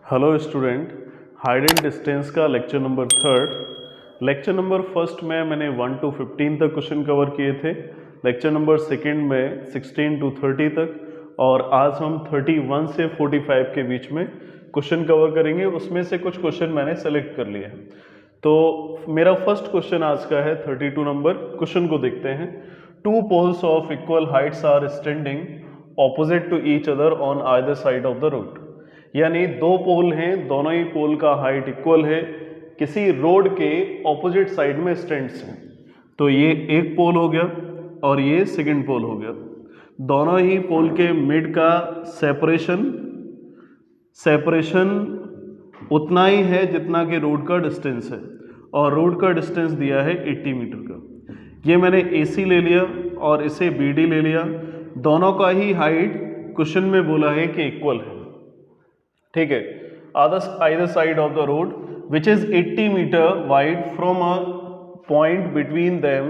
Hello student, height and distance का lecture number 3 lecture number first में मैंने 1 to 15 तक क्वेश्चन कवर किए थे। लेक्चर नंबर सेकंड में 16 to 30 तक और आज हम 31 से 45 के बीच में क्वेश्चन कवर करेंगे। उसमें से कुछ क्वेश्चन मैंने सेलेक्ट कर लिए हैं। तो मेरा फर्स्ट क्वेश्चन आज का है 32 नंबर। क्वेश्चन को देखते हैं। Two poles of equal heights are standing opposite to each other on either side of the road. यानी दो पोल हैं, दोनों ही पोल का हाइट इक्वल है, किसी रोड के ऑपोजिट साइड में स्टैंड्स हैं। तो ये एक पोल हो गया और ये सेकंड पोल हो गया। दोनों ही पोल के मिड का सेपरेशन उतना ही है जितना कि रोड का डिस्टेंस है, और रोड का डिस्टेंस दिया है 80 मीटर का। ये मैंने AC ले लिया और इसे BD ले लिया। दोनों का ही हाइट क्वेश्चन में बोला है कि इक्वल है। ठीक है। Either side of the road which is 80 metre wide from a point between them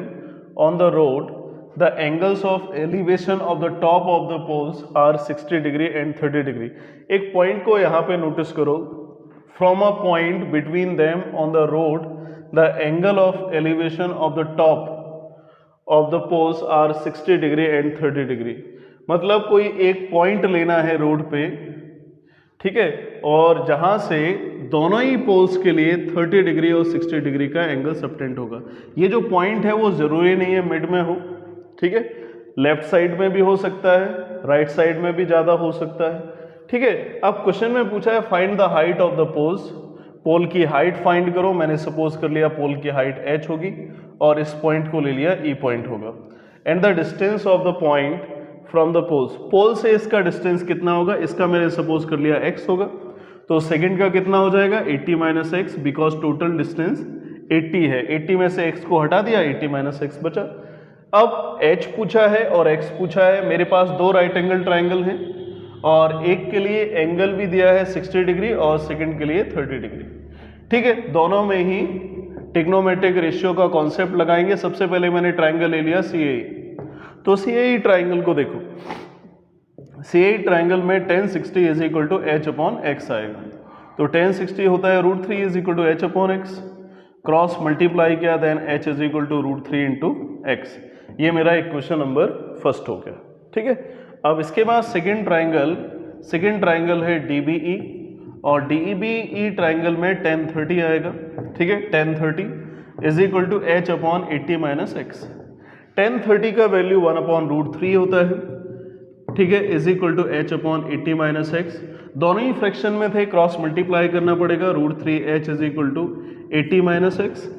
on the road, the angles of elevation of the top of the poles are 60 degree and 30 degree. एक point को यहाँ पे notice करो। From a point between them on the road, the angle of elevation of the top of the poles are 60 degree and 30 degree. मतलब कोई एक point लेना है रोड पे, ठीक है, और जहां से दोनों ही पोल्स के लिए 30 डिग्री और 60 डिग्री का एंगल सबटेंड होगा। ये जो पॉइंट है वो जरूरी नहीं है मिड में हो, ठीक है, लेफ्ट साइड में भी हो सकता है, राइट साइड में भी ज्यादा हो सकता है। ठीक है। अब क्वेश्चन में पूछा है find the height of the poles. Pole की हाइट फाइंड करो। मैंने सपोज कर लिया पोल की हाइट h होगी और इस पॉइंट को ले लिया E पॉइंट होगा। And the distance of the point from the poles. Pole से इसका डिस्टेंस कितना होगा, इसका मैंने सपोज कर लिया x होगा। तो सेकंड का कितना हो जाएगा 80 minus x, because total distance 80 है। 80 में से x को हटा दिया, 80 माइनस एक्स बचा। अब h पूछा है और x पूछा है। मेरे पास दो राइट एंगल ट्राइंगल हैं और एक के लिए एंगल भी दिया है 60 डिग्री और सेकंड के लिए 30 डिग्री। ठीक है। दोनों में ही ट्रिग्नोमेट्रिक रेशियो का कॉन्सेप्ट लगाएंगे। सबसे पहले मैंने ट्राइंगल ले लिया CAE। तो CAE ट्राइंगल को देखो। CAE ट्राइंगल में tan 60 is equal to h upon x आएगा। तो tan 60 होता है √3 is equal to h upon x। Cross multiply किया then h is equal to √3 into x। ये मेरा इक्वेशन नंबर फर्स्ट हो गया। ठीक है। अब इसके बाद सेकंड ट्राइंगल है DBE और DBE ट्राइंगल में tan 30 आएगा। ठीक है। tan 30 is equal to h upon 80 minus x. tan 30 का वैल्यू 1 अपॉन √3 होता है। ठीक है। Is equal to h upon 80 minus x. दोनों ही फ्रैक्शन में थे, क्रॉस मल्टीप्लाई करना पड़ेगा। √3h is equal to 80 minus x.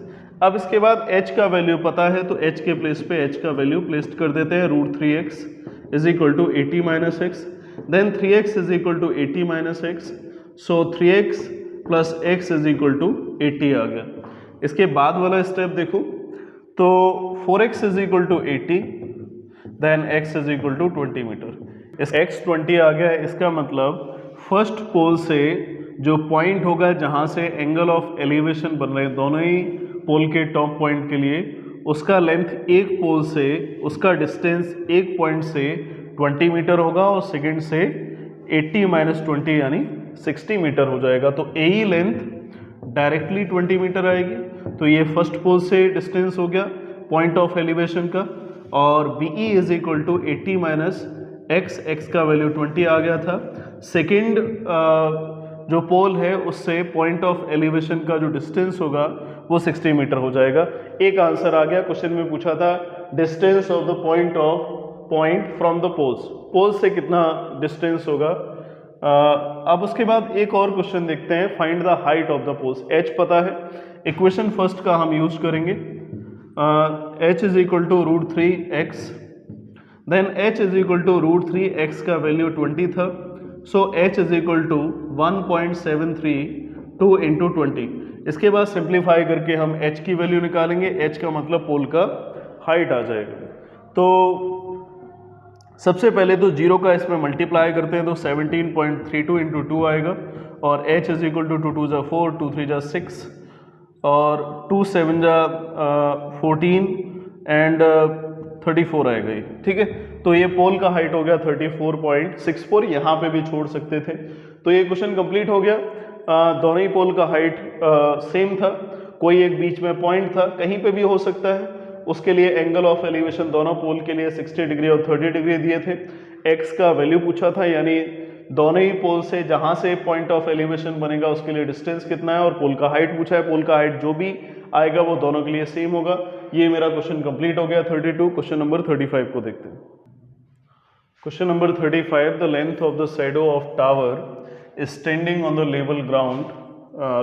अब इसके बाद h का वैल्यू पता है तो h के प्लेस पे h का वैल्यू प्लेस कर देते हैं। √3x is equal to 80 minus x. Then 3x is equal to 80 minus x. So 3x plus x is equal to 80 आ गया। इसके बाद वाला स्टेप देखो तो 4x is equal to 80, then x is equal to 20 metre. इस x 20 आ गया। इसका मतलब फर्स्ट पोल से जो पॉइंट होगा जहां से एंगल ऑफ एलिवेशन बन रहे दोनों ही पोल के टॉप पॉइंट के लिए, उसका लेंथ एक पोल से, उसका डिस्टेंस एक पॉइंट से 20 मीटर होगा और सेकंड से 80 माइनस 20 यानी 60 मीटर हो जाएगा। तो AE लेंथ डायरेक्टली 20 मीटर आएगी। तो ये फर्स्ट पोल से डिस्टेंस हो गया पॉइंट ऑफ एलिवेशन का। और BE is equal to 80 minus x का वैल्यू 20 आ गया था। सेकेंड जो पोल है उससे पॉइंट ऑफ एलिवेशन का जो डिस्टेंस होगा वो 60 मीटर हो जाएगा। एक आंसर आ गया। क्वेश्चन में पूछा था distance of the point from the poles से कितना डिस्टेंस होगा। अब उसके बाद एक और क्वेश्चन देखते हैं। Find the height of the poles. h पता है, इक्वेशन फर्स्ट का हम यूज करेंगे। h is equal to √3x, then h is equal to √3x का वैल्यू 20 था। So h is equal to 1.732 into 20। इसके बाद सिंप्लीफाई करके हम h की वैल्यू निकालेंगे। h का मतलब पोल का हाइट आ जाएगा। तो सबसे पहले तो 0 का इसमें मल्टीप्लाई करते हैं तो 17.32 इंटू 2 आएगा और h इज इक्वल टू 2 2 जा 4, 2 3 जा 6 और 2 7 जा 14 एंड 34 आएगा ये। ठीक है। तो ये पोल का हाइट हो गया 34.64। यहाँ पे भी छोड़ सकते थे। तो ये क्वेश्चन कंप्लीट हो गया। दोनों ही पोल का हाइट सेम था, कोई एक बीच में पॉइंट था, कहीं पे भी हो सकता है, उसके लिए एंगल ऑफ एलिवेशन दोनों पोल के लिए 60 डिग्री और 30 डिग्री दिए थे। एक्स का वैल्यू पूछा था, यानी दोनों ही पोल से जहां से पॉइंट ऑफ एलिवेशन बनेगा उसके लिए डिस्टेंस कितना है, और पोल का हाइट पूछा है। पोल का हाइट जो भी आएगा वो दोनों के लिए सेम होगा। ये मेरा क्वेश्चन कंप्लीट हो गया 32। क्वेश्चन नंबर 35 को देखते हैं। Question number 35, the length of the shadow of tower standing on the level ground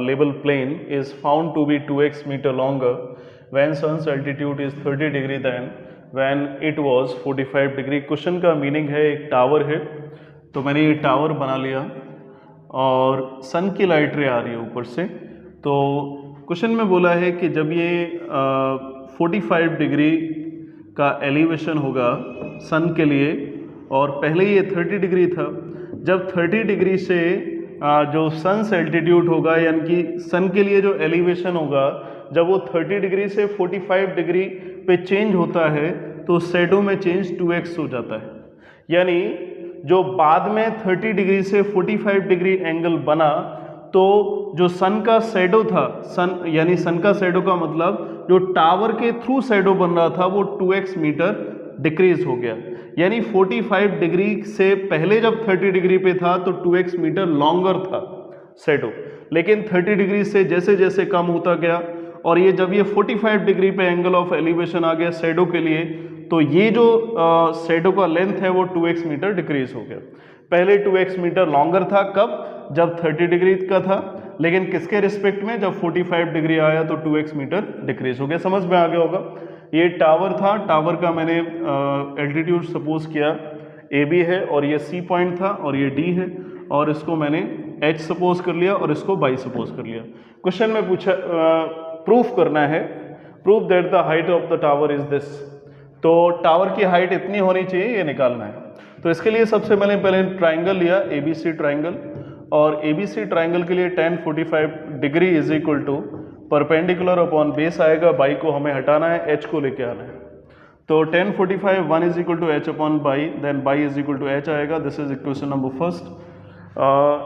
level plane is found to be 2x metre longer when sun's altitude is 30 degree than when it was 45 degree. Question का meaning है एक tower है, तो मैंने ये tower बना लिया और सन की लाइट रे आ रही है ऊपर से। तो क्वेश्चन में बोला है कि जब ये 45 डिग्री का एलिवेशन होगा सन के लिए, और पहले ये 30 डिग्री था, जब 30 डिग्री से जो सन से एल्टीट्यूड होगा, यानी कि सन के लिए जो एलिवेशन होगा, जब वो 30 डिग्री से 45 डिग्री पे चेंज होता है तो शैडो में चेंज 2x हो जाता है। यानी जो बाद में 30 डिग्री से 45 डिग्री एंगल बना, तो जो सन का शैडो था, सन यानी सन का शैडो का मतलब जो टावर के थ्रू शैडो बन रहा था वो 2x मीटर डिक्रीज हो गया। यानी 45 डिग्री से पहले जब 30 डिग्री पे था तो 2x मीटर लॉन्गर था शैडो, लेकिन 30 डिग्री से जैसे जैसे कम होता गया, और ये जब ये 45 डिग्री पे एंगल ऑफ एलिवेशन आ गया शैडो के लिए, तो ये जो शैडो का लेंथ है वो 2x मीटर डिक्रीज हो गया। पहले 2x मीटर लॉन्गर था, कब? जब 30 डिग्री का था, लेकिन किसके रिस्पेक्ट में? जब 45 डिग्री आया तो 2x मीटर डिक्रीज हो गया। समझ में आ गया होगा। ये टावर था, टावर का मैंने एल्टीट्यूड सपोज किया AB है, और ये C पॉइंट था, और ये D है, और इसको मैंने H सपोज कर लिया और इसको Y सपोज कर लिया। क्वेश्चन में पूछा प्रूफ करना है, proof that the height of the tower is this. तो टावर की हाइट इतनी होनी चाहिए, ये निकालना है। तो इसके लिए सबसे पहले ट्राइंगल लिया, ABC ट्राइंगल, और ABC ट्राइंगल के लिए tan 45 degree is equal to perpendicular upon base आएगा, बाई को हमें हटाना है, H को लेके आना है। तो tan 45 1 is equal to H upon by, then by is equal to H आएगा। This is equation number first.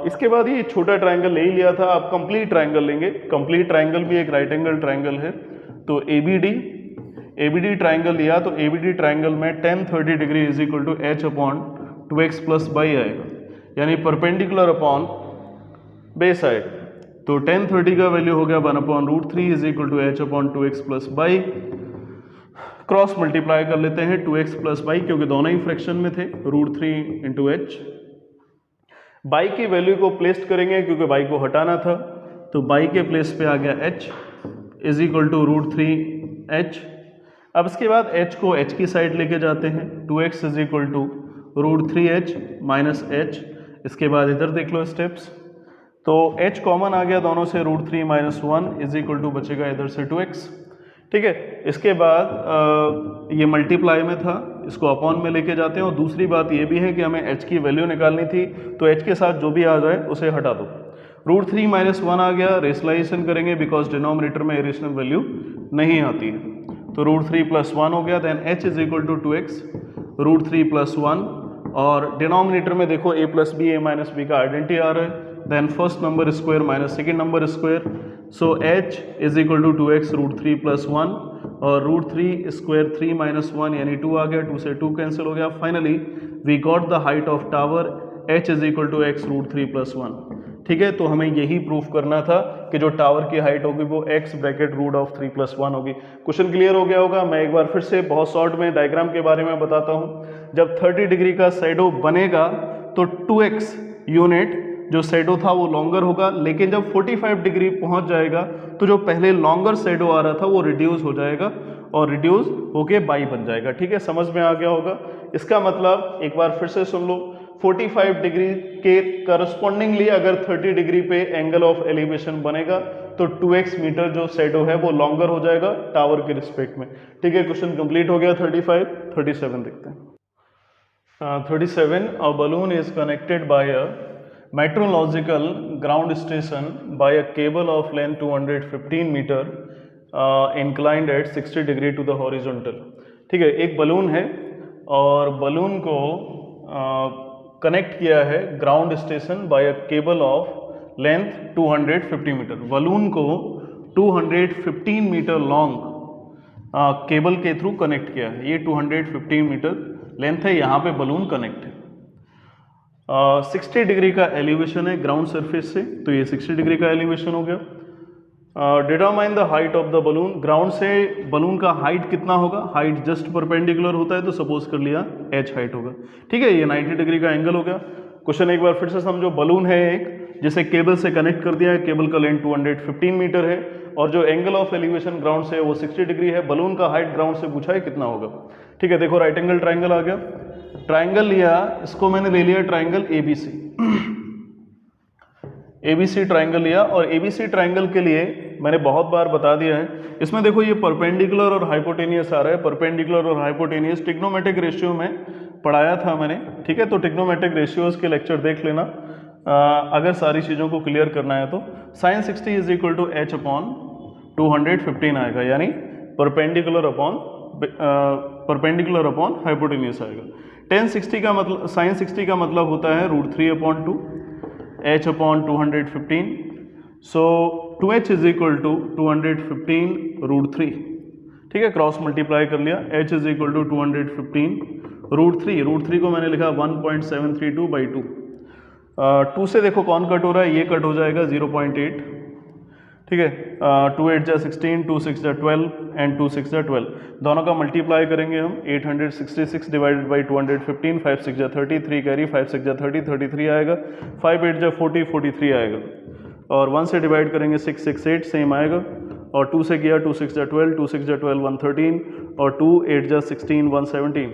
इसके बाद ये छोटा ट्राइंगल ले ही लिया था, आप कंप्लीट ट्राइंगल लेंगे। कंप्लीट ट्राइंगल भी एक राइट एंगल ट्राइंगल है, तो ABD ट्राइंगल लिया, तो ABD ट्राइंगल में tan 30 degree is equal to H upon 2x plus by आएगा, यानी परपेंडिकुलर अपॉन बेस साइड। तो tan 30 का वैल्यू हो गया 1/√3 is equal to H upon 2x plus by. Cross multiply कर लेते हैं 2x प्लस बाई, क्योंकि दोनों ही फ्रैक्शन में थे, √3 इंटू H। बाई की वैल्यू को प्लेस करेंगे क्योंकि बाई को हटाना था, तो बाई के प्लेस पे आ गया H is equal to √3H। अब इसके बाद H को H की साइड लेके जाते हैं, 2x is equal to √3H minus H। इसके बाद इधर देख लो स्टेप्स, तो H कॉमन आ गया दोनों से, √3 माइनस 1 इज इक्वल टू बचेगा इधर से 2x। ठीक है, इसके बाद ये मल्टीप्लाई में था, इसको अपॉन में लेके जाते हैं। और दूसरी बात ये भी है कि हमें H की वैल्यू निकालनी थी, तो H के साथ जो भी आ जाए उसे हटा दो। √3 माइनस 1 आ गया, रेशनलाइजेशन करेंगे बिकॉज डिनोमिनेटर में इरेशनल वैल्यू नहीं आती है, तो √3 प्लस 1 हो गया। Then H is equal to 2x, √3 plus 1, और डिनोमिनेटर में देखो a plus b a minus b का आइडेंटिटी आ रहा है, then first number square minus second number square, so H is equal to 2x √3 plus 1, और √3 स्क्वायर 3 माइनस 1 यानी 2 आ गया, 2 से 2 कैंसिल हो गया। Finally we got the height of tower H is equal to x √3 plus 1। ठीक है, तो हमें यही प्रूफ करना था कि जो टावर की हाइट होगी वो x ब्रैकेट √3 प्लस 1 होगी। क्वेश्चन क्लियर हो गया होगा। मैं एक बार फिर से बहुत शॉर्ट में डायग्राम के बारे में बताता हूँ। जब 30 डिग्री का शैडो बनेगा तो 2x यूनिट जो शैडो था वो लॉन्गर होगा, लेकिन जब 45 डिग्री पहुंच जाएगा तो जो पहले लॉन्गर शैडो आ रहा था वो रिड्यूस हो जाएगा, और रिड्यूस होके बाई बन जाएगा। ठीक है, समझ में आ गया होगा। इसका मतलब एक बार फिर से सुन लो, 45 डिग्री के करस्पॉन्डिंगली अगर 30 डिग्री पे एंगल ऑफ एलिवेशन बनेगा तो 2x मीटर जो शैडो है वो लॉन्गर हो जाएगा टावर के रिस्पेक्ट में। ठीक है, क्वेश्चन कंप्लीट हो गया। 35, 37 देखते हैं। 37, a balloon is connected by a meteorological ground station by a cable of length 215 meter inclined at 60 degree to the horizontal। ठीक है, एक बलून है और बलून को कनेक्ट किया है ground station by a cable of length 250 metre, balloon को 215 metre long cable के थ्रू कनेक्ट किया है। ये 215 मीटर लेंथ है, यहाँ पे बलून कनेक्ट है। 60 डिग्री का एलिवेशन है ग्राउंड सरफेस से, तो ये 60 डिग्री का एलिवेशन हो गया। Determine the height of the balloon, ground से बलून का हाइट कितना होगा, हाइट जस्ट परपेंडिकुलर होता है तो सपोज कर लिया h हाइट होगा, ठीक है। ये 90 डिग्री का एंगल हो गया। क्वेश्चन एक बार फिर से समझो, बलून है एक जिसे केबल से कनेक्ट कर दिया है, केबल का लेंथ 215 मीटर है और जो एंगल ऑफ एलिवेशन ग्राउंड से है वो 60 डिग्री है। बलून का हाइट ग्राउंड से पूछा है कितना होगा, ठीक है। देखो राइट एंगल ट्राइंगल आ गया, ट्राइंगल लिया, इसको मैंने ले लिया ट्राइंगल ABC, ABC ट्राइंगल लिया। और ABC ट्राइंगल के लिए मैंने बहुत बार बता दिया है, इसमें देखो ये परपेंडिकुलर और हाइपोटेनियस आ रहा है, परपेंडिकुलर और हाइपोटेनियस ट्रिग्नोमेट्रिक रेशियो में पढ़ाया था मैंने, ठीक है। तो ट्रिग्नोमेट्रिक रेशियोज के लेक्चर देख लेना अगर सारी चीज़ों को क्लियर करना है तो। sin 60 is equal to h upon 215 आएगा, यानी परपेंडिकुलर अपॉन हाइपोटेनियस आएगा। tan 60 का मतलब, sin 60 का मतलब होता है √3/2 h upon 215, so 2h is equal to 215 √3, ठीक है। क्रॉस मल्टीप्लाई कर लिया, h इज इक्वल टू 215 √3 को मैंने लिखा 1.732/2। 2 से देखो कौन कट हो रहा है, ये कट हो जाएगा 0.8, ठीक है। 2 8 जा 16, 2 6 जा 12 एंड 2 6 जा 12, दोनों का मल्टीप्लाई करेंगे हम। 866 डिवाइडेड बाई 215, 5 6 जा 30, 3 कैरी, 5 6 जा 30, 33 आएगा, 5 8 जा 40, 43 आएगा। और 1 से डिवाइड करेंगे 6 6 8 सेम आएगा, और 2 से किया 2 6 जा 12, 2 6 जा 12 113, और 2 8 जा 16 117,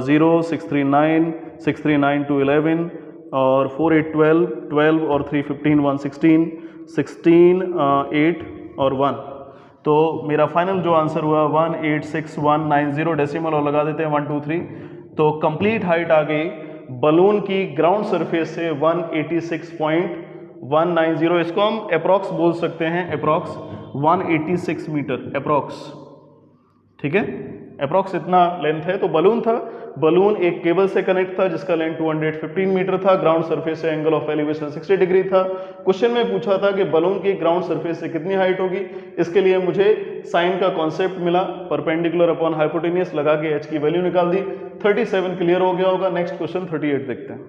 0 6 3 9, 6 3 9 2 11, और 4 8 12, 12 और 3 15 116, 16 8 और 1। तो मेरा फाइनल जो आंसर हुआ 186190, डेसिमल और लगा देते हैं 1 2 3। तो कंप्लीट हाइट आ गई बलून की ग्राउंड सरफेस से 186.190, इसको हम अप्रॉक्स बोल सकते हैं, अप्रॉक्स 186 मीटर अप्रॉक्स, ठीक है। अप्रॉक्स इतना लेंथ है। तो बलून था, बलून एक केबल से कनेक्ट था जिसका लेंथ 215 मीटर था, ग्राउंड सरफेस से एंगल ऑफ एलिवेशन 60 डिग्री था। क्वेश्चन में पूछा था कि बलून की ग्राउंड सरफेस से कितनी हाइट होगी, इसके लिए मुझे साइन का कॉन्सेप्ट मिला, परपेंडिकुलर अपॉन हाइपोटेनियस लगा के h की वैल्यू निकाल दी। 37 क्लियर हो गया होगा। नेक्स्ट क्वेश्चन 38 देखते हैं।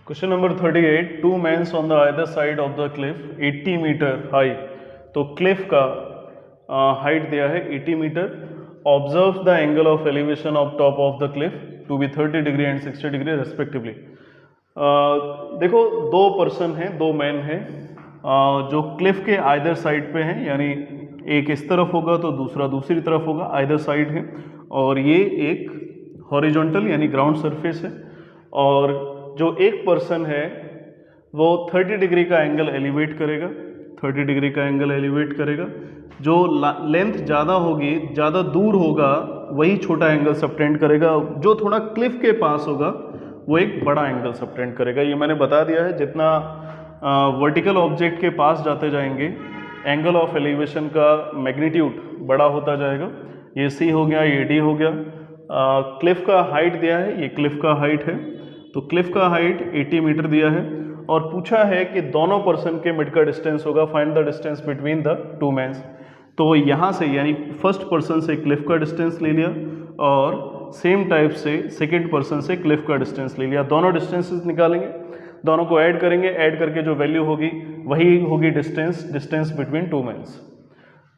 Question number 38, 2 mens on the other side of the cliff 80 metre high. तो क्लिफ का हाइट दिया है 80 metre. Observe the angle of elevation of top of the cliff to be 30 degree and 60 degree respectively. देखो दो person हैं, दो man हैं जो क्लिफ के आइदर साइड पे हैं, यानी एक इस तरफ होगा तो दूसरा दूसरी तरफ होगा, आइदर साइड है। और ये एक हॉरिजॉन्टल यानी ग्राउंड सरफेस है, और जो एक पर्सन है वो 30 डिग्री का एंगल एलिवेट करेगा, 30 डिग्री का एंगल एलिवेट करेगा। जो लेंथ ज़्यादा होगी, ज़्यादा दूर होगा, वही छोटा एंगल सबटेंड करेगा। जो थोड़ा क्लिफ के पास होगा वो एक बड़ा एंगल सबटेंड करेगा। ये मैंने बता दिया है, जितना वर्टिकल ऑब्जेक्ट के पास जाते जाएंगे एंगल ऑफ एलिवेशन का मैग्नीट्यूड बड़ा होता जाएगा। ये C हो गया, ये D हो गया। क्लिफ का हाइट दिया है, ये क्लिफ का हाइट है, तो क्लिफ का हाइट 80 मीटर दिया है। और पूछा है कि दोनों पर्सन के मिड का डिस्टेंस होगा, find the distance between the two mans. तो यहाँ से यानी फर्स्ट पर्सन से क्लिफ का डिस्टेंस ले लिया, और सेम टाइप से सेकंड पर्सन से क्लिफ का डिस्टेंस ले लिया। दोनों डिस्टेंसेस निकालेंगे, दोनों को ऐड करेंगे, ऐड करके जो वैल्यू होगी वही होगी डिस्टेंस बिटवीन टू मैन्स।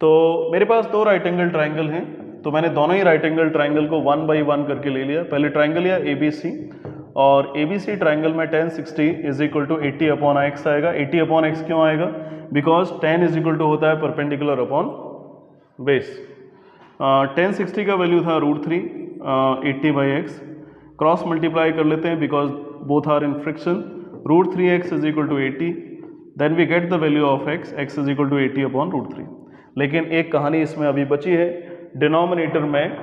तो मेरे पास दो राइट एंगल ट्राइंगल हैं, तो मैंने दोनों ही राइट एंगल ट्राइंगल को 1 बाई 1 करके ले लिया। पहले ट्राइंगल लिया ABC, और ABC ट्राइंगल में tan 60 is equal to 80 upon x आएगा। 80 अपॉन x क्यों आएगा? Because tan is equal to होता है परपेंडिकुलर अपॉन बेस। tan 60 का वैल्यू था √3 80 बाई x, क्रॉस मल्टीप्लाई कर लेते हैं because both are in friction. √3x is equal to 80, then we get the value of x is equal to 80 upon √3। लेकिन एक कहानी इसमें अभी बची है, डिनोमिनेटर में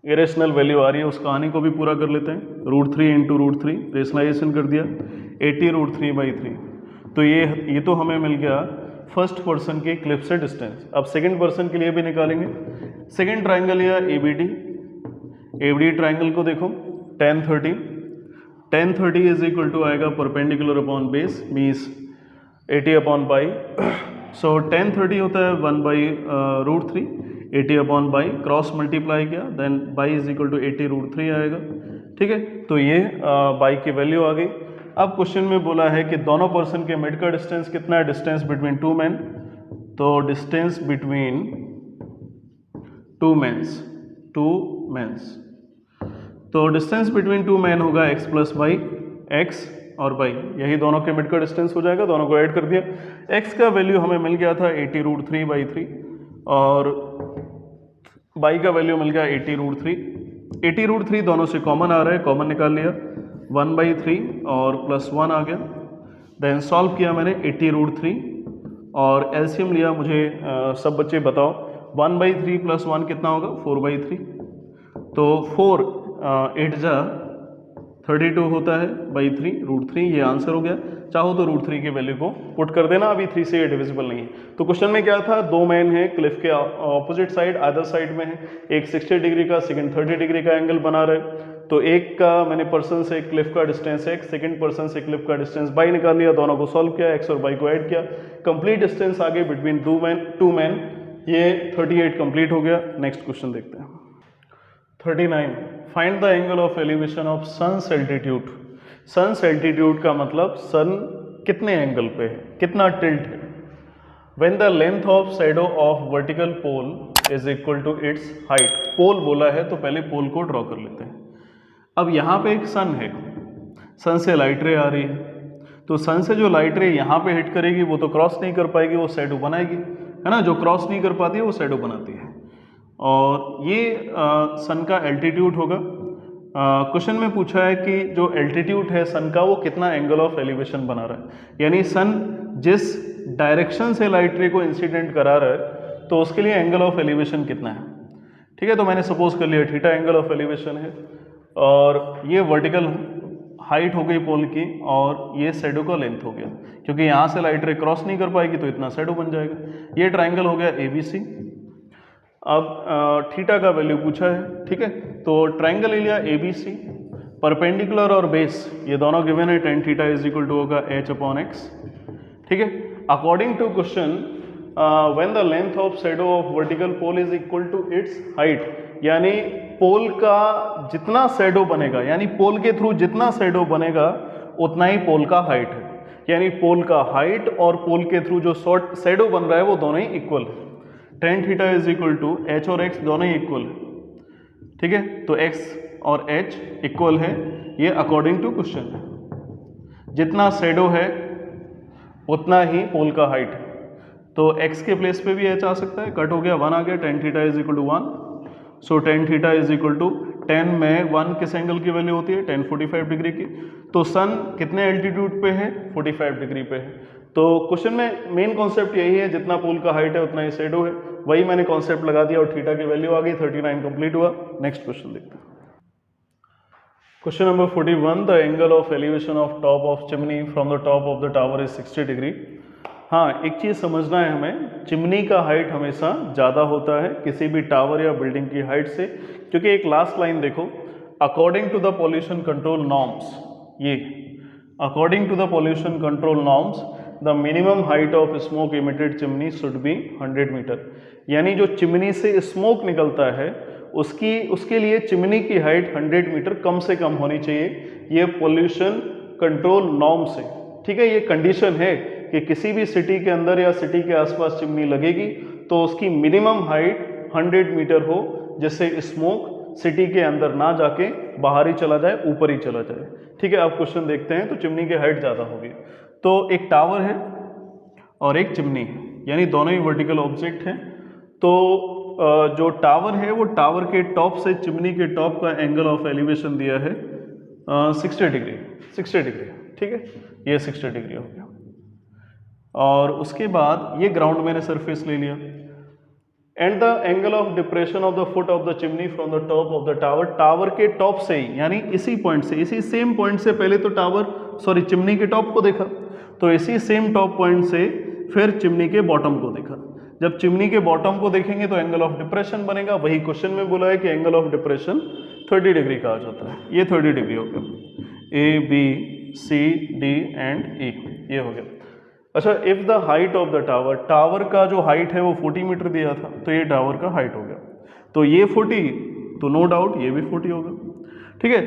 इरेशनल वैल्यू आ रही है, उस कहानी को भी पूरा कर लेते हैं। √3 इंटू √3 रेशनलाइजेशन कर दिया, 80 √3 बाई 3। तो ये तो हमें मिल गया फर्स्ट पर्सन के क्लिफ से डिस्टेंस। अब सेकंड पर्सन के लिए भी निकालेंगे। सेकंड ट्राइंगल या ABD ट्राइंगल को देखो, tan 30 इज इक्वल टू आएगा perpendicular upon base, means 80 upon y, so 1030 होता है 1/√3, 80 अपॉन बाई क्रॉस मल्टीप्लाई किया, then by is equal to 80√3 आएगा। ठीक है, तो ये बाई की वैल्यू आ गई। अब क्वेश्चन में बोला है कि दोनों पर्सन के मिड का डिस्टेंस कितना है, डिस्टेंस बिटवीन टू मैन, तो डिस्टेंस बिटवीन टू मैंस, तो डिस्टेंस बिटवीन टू मैन होगा x प्लस बाई, एक्स और बाई, यही दोनों के मिड का डिस्टेंस हो जाएगा, दोनों को ऐड कर दिया। x का वैल्यू हमें मिल गया था 80√3/3 और बाई का वैल्यू मिल गया 80√3। 80√3 दोनों से कॉमन आ रहा है, कॉमन निकाल लिया, 1/3 और प्लस 1 आ गया। देन सॉल्व किया मैंने 80√3 और एलसीएम लिया। मुझे सब बच्चे बताओ 1/3 प्लस 1 कितना होगा, 4/3, तो 4 8 जा 32 होता है बाई 3√3, ये आंसर हो गया। चाहो तो √3 की वैल्यू को पुट कर देना, अभी 3 से ये डिविजिबल नहीं है। तो क्वेश्चन में क्या था, दो मैन है क्लिफ के ऑपोजिट साइड, अदर साइड में है, एक 60 डिग्री का, सेकंड 30 डिग्री का एंगल बना रहे। तो एक का मैंने पर्सन से क्लिफ का डिस्टेंस x, सेकंड पर्सन से क्लिफ का डिस्टेंस बाई निकाल लिया, दोनों को सॉल्व किया, x और बाई को ऐड किया, कंप्लीट डिस्टेंस आगे बिटवीन टू मैन, ये 38 कंप्लीट हो गया। नेक्स्ट क्वेश्चन देखते हैं। 39, find the angle of elevation of sun's altitude. Sun's altitude का मतलब सन कितने एंगल पे है, कितना टिल्ट है। When the length of shadow of vertical pole is equal to its height, pole बोला है तो पहले पोल को ड्रॉ कर लेते हैं। अब यहाँ पे एक सन है, सन से लाइट रे आ रही है, तो सन से जो लाइट रे यहाँ पे हिट करेगी वो तो क्रॉस नहीं कर पाएगी, वो शैडो बनाएगी, है ना, जो क्रॉस नहीं कर पाती है वो शैडो बनाती है। और ये सन का एल्टीट्यूड होगा। क्वेश्चन में पूछा है कि जो एल्टीट्यूड है सन का वो कितना एंगल ऑफ एलिवेशन बना रहा है, यानी सन जिस डायरेक्शन से लाइट रे को इंसिडेंट करा रहा है तो उसके लिए एंगल ऑफ एलिवेशन कितना है। ठीक है, तो मैंने सपोज कर लिया थीटा एंगल ऑफ एलिवेशन है और ये वर्टिकल हाइट हो गई पोल की और ये शैडो का लेंथ हो गया, क्योंकि यहाँ से लाइट रे क्रॉस नहीं कर पाएगी तो इतना शैडो बन जाएगा। ये ट्राइंगल हो गया ABC। अब थीटा का वैल्यू पूछा है, ठीक है, तो ट्राइंगल ले लिया ABC, परपेंडिकुलर और बेस ये दोनों गिवन है, tan theta is equal to होगा h/x। ठीक है, according to question when the length of shadow of vertical pole is equal to its height, यानी पोल का जितना शैडो बनेगा, यानी पोल के थ्रू जितना शैडो बनेगा उतना ही पोल का हाइट है, यानी पोल का हाइट और पोल के थ्रू जो शॉर्ट शैडो बन रहा है वो दोनों ही इक्वल है। tan theta is equal to h और x दोनों ही इक्वल है। ठीक है, तो x और h इक्वल है, ये अकॉर्डिंग टू क्वेश्चन है। जितना शैडो है उतना ही पोल का हाइट है, तो x के प्लेस पे भी h आ सकता है, कट हो गया 1 आ गया, tan theta is equal to 1, so tan theta is equal to 10 में 1 किस एंगल की वैल्यू होती है, tan 45 डिग्री की। तो सन कितने एल्टीट्यूड पे है, 45 डिग्री पे है। तो क्वेश्चन में मेन कॉन्सेप्ट यही है, जितना पोल का हाइट है उतना ही शैडो है, वही मैंने कॉन्सेप्ट लगा दिया और थीटा की वैल्यू आ गई। 39 कंप्लीट हुआ। नेक्स्ट क्वेश्चन देखते हैं। Question number 41, the angle of elevation of top of chimney from the top of the tower is 60 degree. हाँ, एक चीज़ समझना है हमें, चिमनी का हाइट हमेशा ज़्यादा होता है किसी भी टावर या बिल्डिंग की हाइट से, क्योंकि एक लास्ट लाइन देखो, according to the pollution control norms, ये according to the pollution control norms the minimum height of smoke emitted chimney should be 100 metre, यानी जो चिमनी से स्मोक निकलता है उसके लिए चिमनी की हाइट 100 मीटर कम से कम होनी चाहिए, ये पॉल्यूशन कंट्रोल नॉर्म से। ठीक है, ये कंडीशन है कि किसी भी सिटी के अंदर या सिटी के आसपास चिमनी लगेगी तो उसकी मिनिमम हाइट 100 मीटर हो, जिससे स्मोक सिटी के अंदर ना जाके बाहर ही चला जाए, ऊपर ही चला जाए। ठीक है, अब क्वेश्चन देखते हैं। तो चिमनी की हाइट ज़्यादा होगी, तो एक टावर है और एक चिमनी है, यानी दोनों ही वर्टिकल ऑब्जेक्ट हैं। तो जो टावर है वो टावर के टॉप से चिमनी के टॉप का एंगल ऑफ एलिवेशन दिया है 60 डिग्री। ठीक है, ये 60 डिग्री हो गया। और उसके बाद ये ग्राउंड मैंने सरफेस ले लिया, and the angle of depression of the foot of the chimney from the top of the tower, tower के टॉप से ही, यानी इसी पॉइंट से, इसी सेम पॉइंट से, पहले तो चिमनी के टॉप को देखा, तो इसी सेम टॉप पॉइंट से फिर चिमनी के बॉटम को देखा। जब चिमनी के बॉटम को देखेंगे तो एंगल ऑफ डिप्रेशन बनेगा, वही क्वेश्चन में बोला है कि एंगल ऑफ डिप्रेशन 30 डिग्री का आ जाता है। ये 30 डिग्री हो गया, A B C D and E, ये हो गया। अच्छा, if the height of the tower, tower का जो हाइट है वो 40 मीटर दिया था, तो ये टावर का हाइट हो गया, तो ये 40, तो नो डाउट ये भी 40 होगा। ठीक है,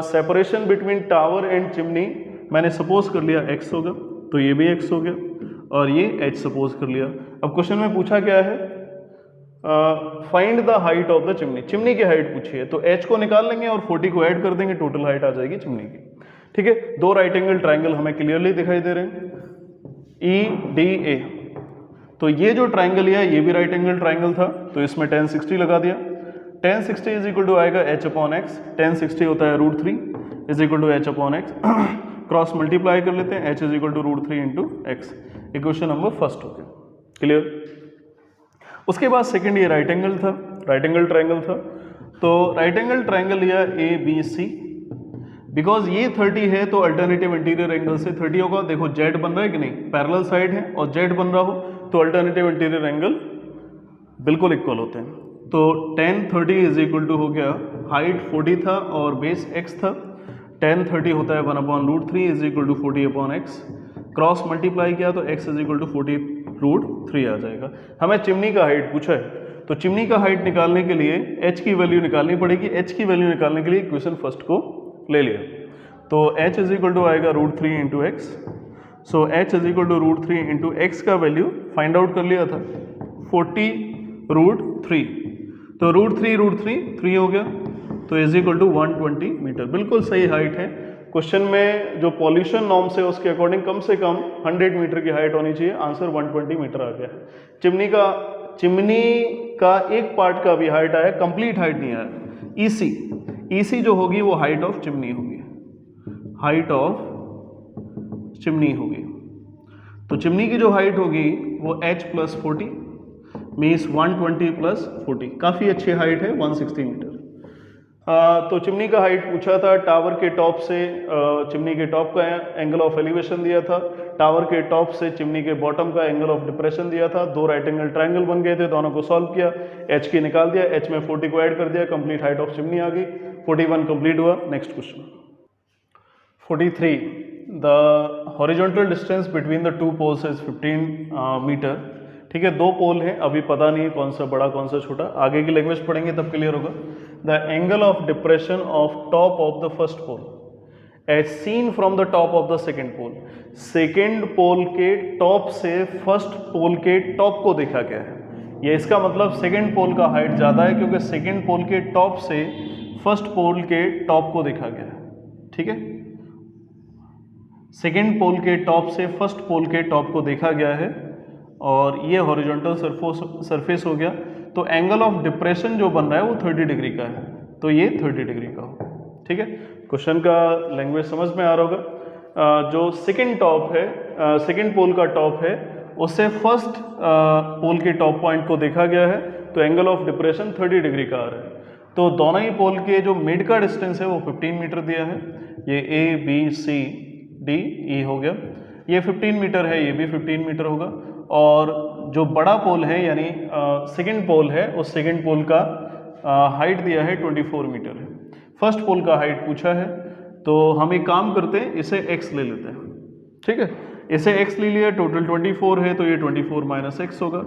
separation between tower and chimney मैंने सपोज कर लिया x होगा, तो ये भी x हो गया, और ये h सपोज कर लिया। अब क्वेश्चन में पूछा क्या है, find the height of the chimney, chimney की हाइट पूछी है, तो h को निकाल लेंगे और 40 को ऐड कर देंगे, टोटल हाइट आ जाएगी चिमनी की। ठीक है, दो राइट एंगल ट्राइंगल हमें क्लियरली दिखाई दे रहे हैं, EDA। तो ये जो ट्राइंगल है ये भी राइट एंगल ट्राइंगल था, तो इसमें tan 60 लगा दिया। tan 60 इज इक्वल टू आएगा h/x, tan 60 होता है √3 is equal to h/x, cross multiply कर लेते हैं, h is equal to √3 into x। Equation number first हो गया, क्लियर। उसके बाद सेकंड ये राइट एंगल था, राइट एंगल ट्राइंगल था, तो राइट एंगल ट्राइंगल लिया ABC, बिकॉज ये 30 है तो अल्टरनेटिव इंटीरियर एंगल से 30 होगा। देखो जेड बन रहा है कि नहीं, पैरेलल साइड है और जेड बन रहा हो तो अल्टरनेटिव इंटीरियर एंगल बिल्कुल इक्वल होते हैं। तो tan 30 इज इक्वल टू हो गया, हाइट 40 था और बेस x था, tan 30 होता है 1/√3 is equal to 40/x, cross multiply किया तो x इज इक्वल टू 40√3 आ जाएगा। हमें चिमनी का हाइट पूछा है, तो चिमनी का हाइट निकालने के लिए h की वैल्यू निकालनी पड़ेगी। h की वैल्यू निकालने के लिए इक्वेशन फर्स्ट को ले लिया, तो h इज इक्वल टू आएगा √3 into x. So h is equal to √3 into x का वैल्यू फाइंड आउट कर लिया था 40√3, तो √3 3 हो गया, तो इज इक्वल टू 120 मीटर, बिल्कुल सही हाइट है। क्वेश्चन में जो पॉल्यूशन नॉर्म्स है उसके अकॉर्डिंग कम से कम 100 मीटर की हाइट होनी चाहिए, आंसर 120 मीटर आ गया है। चिमनी का एक पार्ट का भी हाइट आया, कंप्लीट हाइट नहीं आया। EC जो होगी वो हाइट ऑफ चिमनी होगी, हाइट ऑफ चिमनी होगी। तो चिमनी की जो हाइट होगी वो h + 40 मीन्स 120 + 40, काफ़ी अच्छी हाइट है, 160 मीटर। तो चिमनी का हाइट पूछा था, टावर के टॉप से चिमनी के टॉप का एंगल ऑफ एलिवेशन दिया था, टावर के टॉप से चिमनी के बॉटम का एंगल ऑफ डिप्रेशन दिया था, दो राइट एंगल ट्राइंगल बन गए थे, दोनों को सॉल्व किया, h की निकाल दिया, h में 40 को ऐड कर दिया, कंप्लीट हाइट ऑफ चिमनी आ गई, 41 कंप्लीट हुआ। Next question 43, the horizontal distance between the two poles is 15 metre. ठीक है, दो पोल हैं, अभी पता नहीं है कौन सा बड़ा कौन सा छोटा, आगे की लैंग्वेज पढ़ेंगे तब क्लियर होगा। The angle of depression of top of the first pole as seen from the top of the second pole, second pole के टॉप से फर्स्ट पोल के टॉप को देखा गया है। ये इसका मतलब सेकेंड पोल का हाइट ज़्यादा है, क्योंकि सेकेंड पोल के टॉप से फर्स्ट पोल के टॉप को देखा गया है। ठीक है, सेकेंड पोल के टॉप से फर्स्ट पोल के टॉप को देखा गया है, और ये हॉरिजॉन्टल सरफेस हो गया, तो एंगल ऑफ डिप्रेशन जो बन रहा है वो 30 डिग्री का है, तो ये 30 डिग्री का हो। ठीक है, क्वेश्चन का लैंग्वेज समझ में आ रहा होगा। जो सेकेंड टॉप है, सेकेंड पोल का टॉप है, उससे फर्स्ट पोल के टॉप पॉइंट को देखा गया है, तो एंगल ऑफ डिप्रेशन 30 डिग्री का आ रहा है। तो दोनों ही पोल के जो मिड का डिस्टेंस है वो 15 मीटर दिया है, ये A B C D E हो गया, ये 15 मीटर है, ये भी 15 मीटर होगा, और जो बड़ा पोल है यानी सेकेंड पोल है, उस सेकेंड पोल का हाइट दिया है 24 मीटर है। फर्स्ट पोल का हाइट पूछा है, तो हम एक काम करते हैं, इसे x ले लेते हैं। ठीक है, इसे x ले लिया, टोटल 24 है, तो ये 24 - x होगा।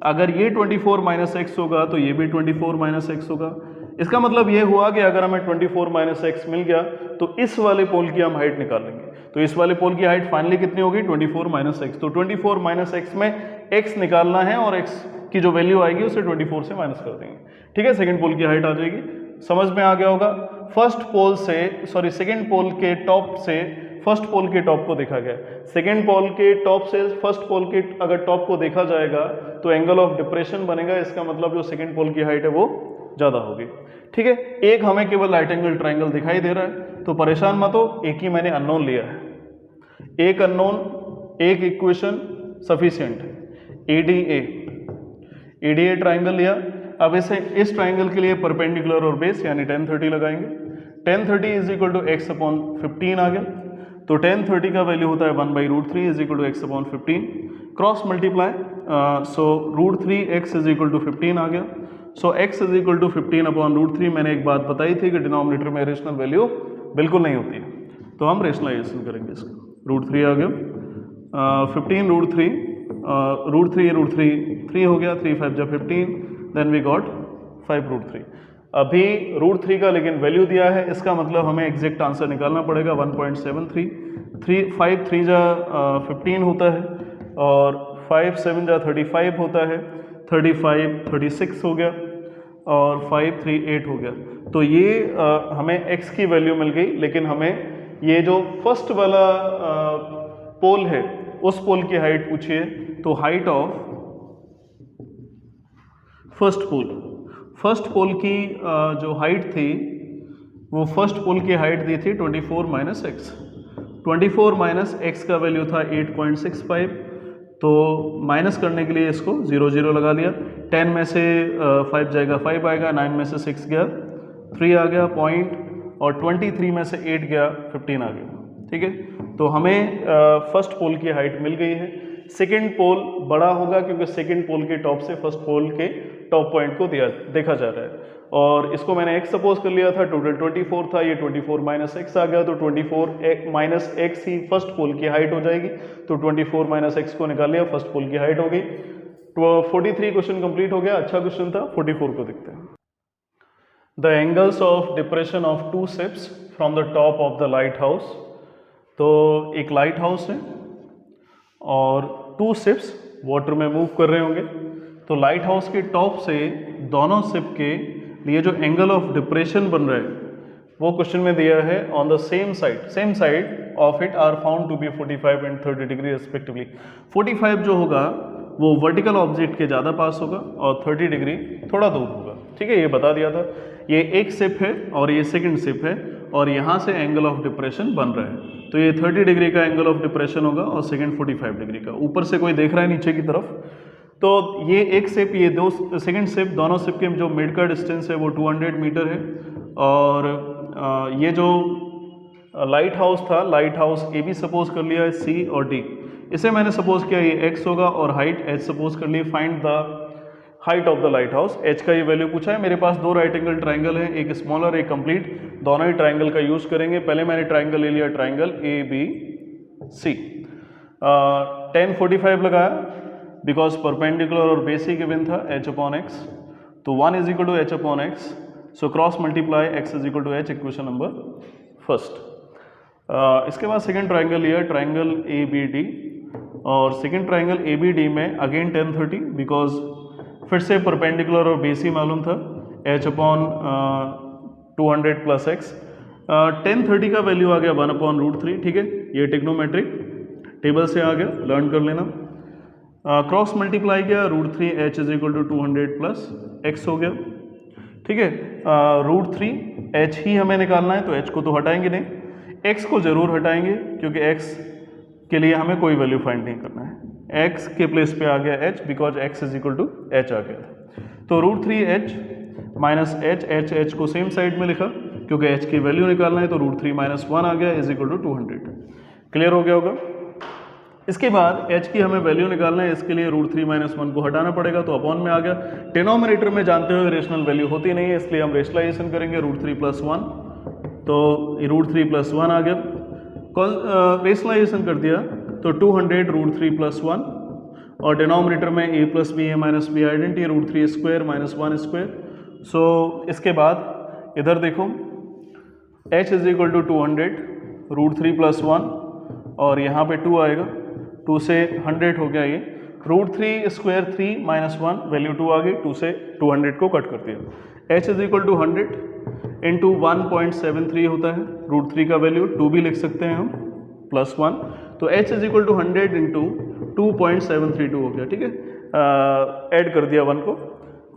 अगर ये 24 - x होगा तो ये भी 24 - x होगा। इसका मतलब ये हुआ कि अगर हमें 24 - x मिल गया तो इस वाले पोल की हम हाइट निकालेंगे, तो इस वाले पोल की हाइट फाइनली कितनी होगी 24 - x। तो 24 - x में x निकालना है और x की जो वैल्यू आएगी उसे 24 से माइनस कर देंगे। ठीक है, सेकंड पोल की हाइट आ जाएगी, समझ में आ गया होगा। फर्स्ट पोल से सेकंड पोल के टॉप से फर्स्ट पोल के टॉप को देखा गया, सेकंड पोल के टॉप से फर्स्ट पोल के अगर टॉप को देखा जाएगा तो एंगल ऑफ डिप्रेशन बनेगा, इसका मतलब जो सेकंड पोल की हाइट है वो ज़्यादा होगी। ठीक है, एक हमें केवल राइट एंगल ट्राइंगल दिखाई दे रहा है, तो परेशान मत हो, एक ही मैंने अननोन लिया है, एक अननोन एक इक्वेशन सफिशिएंट है। EDA ट्राइंगल लिया, अब इसे इस ट्राइंगल के लिए परपेंडिकुलर और बेस यानी tan 30 लगाएंगे। tan 30 is equal to x/15 आ गया, तो tan 30 का वैल्यू होता है 1/√3 is equal to x/15, cross multiply, so √3x is equal to 15 आ गया। So x is equal to 15/√3। मैंने एक बात बताई थी कि डिनोमिनेटर में रेशनल वैल्यू बिल्कुल नहीं होती है, तो हम रेशनलाइजेशन करेंगे इसका, √3 आ गया, 15 रूट थ्री, रूट थ्री 3 हो गया, 3 5 जा 15, then we got 5 root three. अभी रूट थ्री का लेकिन वैल्यू दिया है, इसका मतलब हमें एग्जैक्ट आंसर निकालना पड़ेगा 1.73। 5 3 जा 15 होता है और 5 7 जा 35 होता है, 35 36 हो गया और 5 3 8 हो गया। तो ये हमें x की वैल्यू मिल गई, लेकिन हमें ये जो फर्स्ट वाला पोल है उस पोल की हाइट पूछिए। तो हाइट ऑफ फर्स्ट पोल की जो हाइट थी वो फर्स्ट पोल की हाइट दी थी 24 माइनस एक्स। 24 माइनस एक्स का वैल्यू था 8.65, तो माइनस करने के लिए इसको 0 0 लगा लिया। 10 में से 5 जाएगा 5 आएगा, 9 में से 6 गया 3 आ गया पॉइंट, और 23 में से 8 गया 15 आ गया। ठीक है, तो हमें फर्स्ट पोल की हाइट मिल गई है। सेकेंड पोल बड़ा होगा क्योंकि सेकेंड पोल के टॉप से फर्स्ट पोल के टॉप पॉइंट को देखा जा रहा है, और इसको मैंने x सपोज कर लिया था, टोटल 24 था, ये 24 माइनस एक्स आ गया, तो 24 माइनस एक्स ही फर्स्ट पोल की हाइट हो जाएगी। तो 24 माइनस एक्स को निकाल लिया, फर्स्ट पोल की हाइट हो गई। तो 43 क्वेश्चन कंप्लीट हो गया, अच्छा क्वेश्चन था। 44 को देखते हैं। The angles of depression of 2 ships from the top of the light house. तो एक लाइट हाउस है और 2 शिप्स वाटर में मूव कर रहे होंगे, तो लाइट हाउस के टॉप से दोनों शिप के लिए जो एंगल ऑफ डिप्रेशन बन रहा है वो क्वेश्चन में दिया है। On the same side of it are found to be 45 and 30 degree respectively. 45 जो होगा वो वर्टिकल ऑब्जेक्ट के ज़्यादा पास होगा और 30 डिग्री थोड़ा दूर होगा। ठीक है, ये बता दिया था। ये एक शिप है और ये सेकंड शिप है, और यहाँ से एंगल ऑफ डिप्रेशन बन रहा है, तो ये 30 डिग्री का एंगल ऑफ डिप्रेशन होगा और सेकंड 45 डिग्री का। ऊपर से कोई देख रहा है नीचे की तरफ, तो ये एक शिप, ये दो सेकंड शिप, दोनों शिप के जो मिड का डिस्टेंस है वो 200 मीटर है। और ये जो लाइट हाउस था, lighthouse a b suppose कर लिया है, सी और डी, इसे मैंने सपोज किया ये x होगा और हाइट h सपोज कर ली। Find the height of the lighthouse. h का ये वैल्यू पूछा है। मेरे पास 2 राइट एंगल ट्राइंगल है, एक स्मॉलर एक कंप्लीट, दोनों ही ट्राइंगल का यूज करेंगे। पहले मैंने ट्राइंगल ले लिया, ट्राइंगल ए बी सी। 10 45 लगाया बिकॉज परपेंडिकुलर और बेसिक गिवन था h अपॉन एक्स, तो 1 is equal to h upon x, so cross multiply x is equal to h, equation number first. इसके बाद सेकंड ट्राइंगल लिया, triangle a b d, और second triangle a b d में again 10 30 because फिर से perpendicular और बेसी मालूम था, h अपॉन 200 प्लस एक्स। 10 30 का वैल्यू आ गया 1 अपॉन रूट 3। ठीक है, ये टेक्नोमेट्रिक टेबल से आ गया, लर्न कर लेना। क्रॉस मल्टीप्लाई किया, root 3 h is equal to 200 plus x हो गया। ठीक है, रूट 3 h ही हमें निकालना है, तो h को तो हटाएंगे नहीं, x को जरूर हटाएंगे क्योंकि x के लिए हमें कोई वैल्यू फाइंड नहीं करना है। x के प्लेस पे आ गया h because x is equal to h आ गया था। तो रूट 3 h माइनस h को सेम साइड में लिखा क्योंकि h की वैल्यू निकालना है, तो रूट 3 माइनस 1 आ गया इज इक्वल टू 200। क्लियर हो गया होगा। इसके बाद h की हमें वैल्यू निकालना है, इसके लिए रूट 3 माइनस 1 को हटाना पड़ेगा, तो अपॉन में आ गया। डिनोमिनेटर में जानते हुए रेशनल वैल्यू होती नहीं है, इसलिए हम रेशनलाइजेशन करेंगे, रूट 3 प्लस 1, तो रूट 3 प्लस 1 आ गया। रेशनलाइजेशन कर दिया तो 200 रूट 3 प्लस 1, और डिनोमिनेटर में a plus b a minus b identity, root 3 square minus 1 square. So इसके बाद इधर देखो h is equal to 200 root 3 plus 1, और यहाँ पे 2 आएगा, 2 से 100 हो गया ये, रूट 3 स्क्वायर 3 माइनस 1 वैल्यू 2 आ गई, 2 से 200 को कट कर दिया। h is equal to 100 into 1.73 होता है, रूट 3 का वैल्यू 2 भी लिख सकते हैं हम, प्लस 1, तो h is equal to 100 into 2.732 हो गया। ठीक है, ऐड कर दिया 1 को,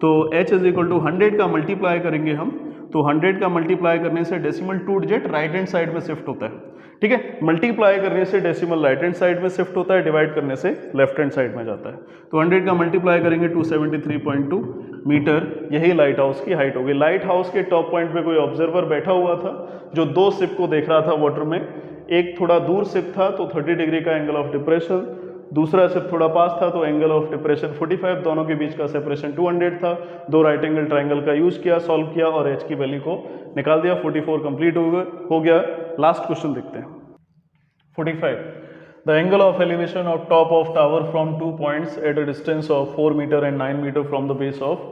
तो h इज इक्वल टू 100 का मल्टीप्लाई करेंगे हम, तो 100 का मल्टीप्लाई करने से decimal two digit right hand side में शिफ्ट होता है। ठीक है, मल्टीप्लाई करने से डेसिमल राइट हैंड साइड में शिफ्ट होता है, डिवाइड करने से लेफ्ट हैंड साइड में जाता है। तो 100 का मल्टीप्लाई करेंगे 273.2 मीटर, यही लाइट हाउस की हाइट होगी। लाइट हाउस के टॉप पॉइंट पे कोई ऑब्जर्वर बैठा हुआ था जो 2 शिप को देख रहा था वाटर में, एक थोड़ा दूर शिप था तो 30 डिग्री का एंगल ऑफ डिप्रेशन, दूसरा शिप थोड़ा पास था तो एंगल ऑफ डिप्रेशन 45, दोनों के बीच का सेपरेशन 200 था। 2 राइट एंगल ट्राइंगल का यूज किया, सॉल्व किया और h की वैल्यू को निकाल दिया। 44 कंप्लीट हो गया। लास्ट क्वेश्चन देखते हैं 45। The angle of elevation of top of tower from 2 points at a distance of 4 metre and 9 metre from the base of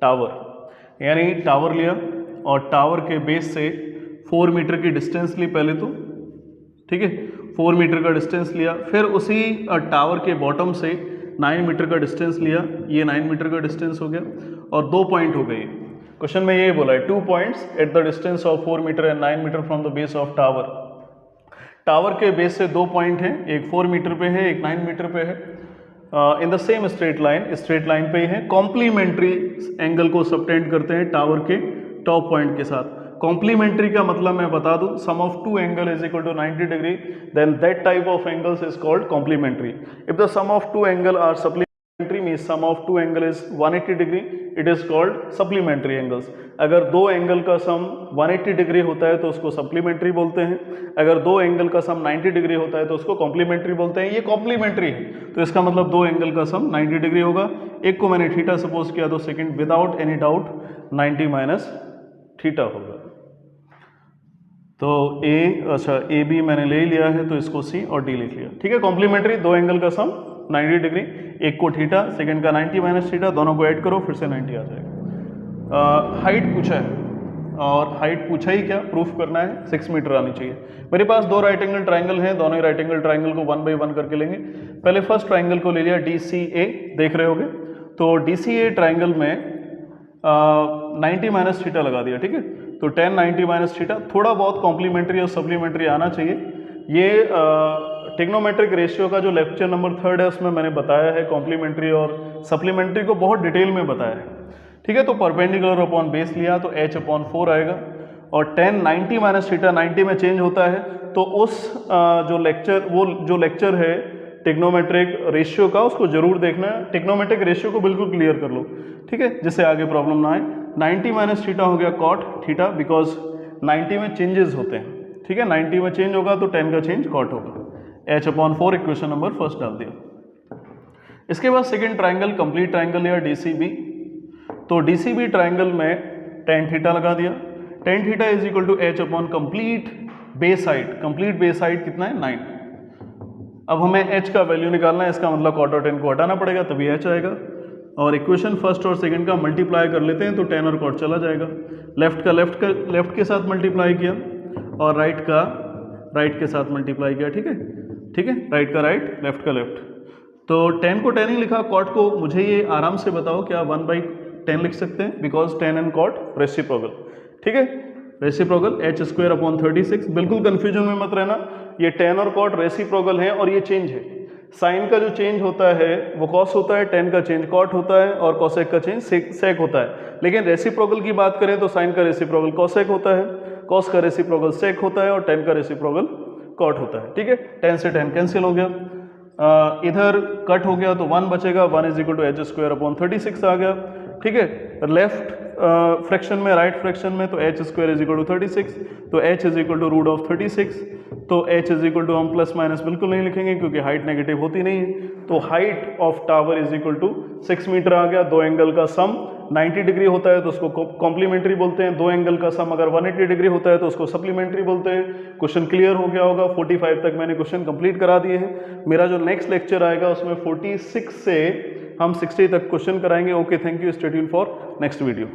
tower. यानी टावर लिया और टावर के बेस से 4 मीटर की डिस्टेंस ली पहले तो, ठीक है, 4 मीटर का डिस्टेंस लिया, फिर उसी टावर के बॉटम से 9 मीटर का डिस्टेंस लिया, ये 9 मीटर का डिस्टेंस हो गया और 2 पॉइंट हो गए। क्वेश्चन में ये बोला है 2 points at the distance of 4 metre and 9 metre from the base of tower. Tower के बेस से 2 पॉइंट हैं, एक 4 मीटर पे है, एक 9 मीटर पे है, in the same straight line पे ही है। कॉम्प्लीमेंट्री एंगल को सबटेंड करते हैं टावर के टॉप पॉइंट के साथ। कॉम्प्लीमेंट्री का मतलब मैं बता दूं, sum of 2 angle is equal to 90 degree, then that type of angles is called complementary. If the sum of 2 angle are supplementary means sum of 2 angle is 180 degree, it is called supplementary angles. अगर 2 angle का सम 180 degree होता है तो उसको supplementary बोलते हैं, अगर 2 angle का सम 90 डिग्री होता है तो उसको कॉम्प्लीमेंट्री बोलते हैं। ये कॉम्प्लीमेंट्री है तो इसका मतलब 2 एंगल का सम 90 डिग्री होगा। एक को मैंने थीटा सपोज किया तो second without any doubt 90 minus theta होगा। तो ए बी मैंने ले लिया है तो इसको सी और डी लिख लिया, ठीक है। कॉम्प्लीमेंट्री 2 एंगल का सम 90 डिग्री, एक को थीटा, सेकंड का 90 माइनस थीटा, दोनों को ऐड करो फिर से 90 आ जाएगा। हाइट पूछा है और हाइट पूछा ही क्या, प्रूफ करना है 6 मीटर आनी चाहिए। मेरे पास 2 राइट एंगल ट्राइंगल हैं, दोनों ही राइट एंगल ट्राइंगल को 1 बाई 1 करके लेंगे। पहले फर्स्ट ट्राइंगल को ले लिया DCA, देख रहे होगे, तो DCA ट्राइंगल में 90 माइनस थीटा लगा दिया, ठीक है। तो 10 90 माइनस थीटा, थोड़ा बहुत कॉम्प्लीमेंट्री और सप्लीमेंट्री आना चाहिए। ये टिग्नोमेट्रिक रेशियो का जो लेक्चर नंबर 3 है उसमें मैंने बताया है, कॉम्प्लीमेंट्री और सप्लीमेंट्री को बहुत डिटेल में बताया है, ठीक है। तो परपेंडिकुलर अपॉन बेस लिया तो h/4 आएगा और 10 90 माइनस थीटा 90 में चेंज होता है तो उस जो लेक्चर है टिग्नोमेट्रिक रेशियो का उसको जरूर देखना है। टिग्नोमेट्रिक रेशियो को बिल्कुल क्लियर कर लो, ठीक है, जिससे आगे प्रॉब्लम ना आए। 90 माइनस थीटा हो गया कॉट थीटा, बिकॉज 90 में चेंजेस होते हैं, ठीक है। 90 में चेंज होगा तो 10 का चेंज कॉट होगा। h/4 इक्वेशन नंबर फर्स्ट डाल दिया। इसके बाद सेकेंड ट्राइंगल, कंप्लीट ट्राइंगल या DCB, तो DCB ट्राइंगल में tan थीटा लगा दिया। tan theta is equal to h/, complete base height, complete base height कितना है 9। अब हमें h का वैल्यू निकालना है, इसका मतलब cot और tan को हटाना पड़ेगा तभी h आएगा। और इक्वेशन फर्स्ट और सेकंड का मल्टीप्लाई कर लेते हैं तो tan और cot चला जाएगा। लेफ्ट के साथ मल्टीप्लाई किया और राइट का राइट के साथ मल्टीप्लाई किया, ठीक है, ठीक है, राइट का राइट, लेफ्ट का लेफ्ट। तो tan को tan ही लिखा, cot को मुझे ये आराम से बताओ क्या 1/10 लिख सकते हैं, because tan and cot reciprocal, ठीक है, रेसिप्रोकल h²/36। बिल्कुल कंफ्यूजन में मत रहना, ये tan और cot रेसिप्रोकल है और ये चेंज है। साइन का जो चेंज होता है वो cos होता है, tan का चेंज cot होता है और cosec का चेंज sec होता है। लेकिन रेसिप्रोकल की बात करें तो साइन का रेसिप्रोकल cosec होता है, cos का रेसिप्रोकल sec होता है और tan का रेसिप्रोकल cot होता है, ठीक है। tan से tan कैंसिल हो गया, इधर कट हो गया तो 1 बचेगा, 1 इज इक्वल टू h²/36 आ गया, ठीक है। लेफ्ट फ्रैक्शन में, राइट फ्रैक्शन में तो h² इज इक्वल टू 36, तो h इज इक्वल टू √36, तो h इज इक्वल टू हम प्लस माइनस बिल्कुल नहीं लिखेंगे क्योंकि हाइट नेगेटिव होती नहीं है। तो height of tower is equal to 6 metre आ गया। 2 एंगल का सम 90 डिग्री होता है तो उसको कॉम्प्लीमेंट्री बोलते हैं, 2 एंगल का सम अगर 180 डिग्री होता है तो उसको सप्लीमेंट्री बोलते हैं। क्वेश्चन क्लियर हो गया होगा। 45 तक मैंने क्वेश्चन कंप्लीट करा दिए हैं। मेरा जो नेक्स्ट लेक्चर आएगा उसमें 46 से हम 60 तक क्वेश्चन कराएंगे। Okay, thank you, stay tuned for next video.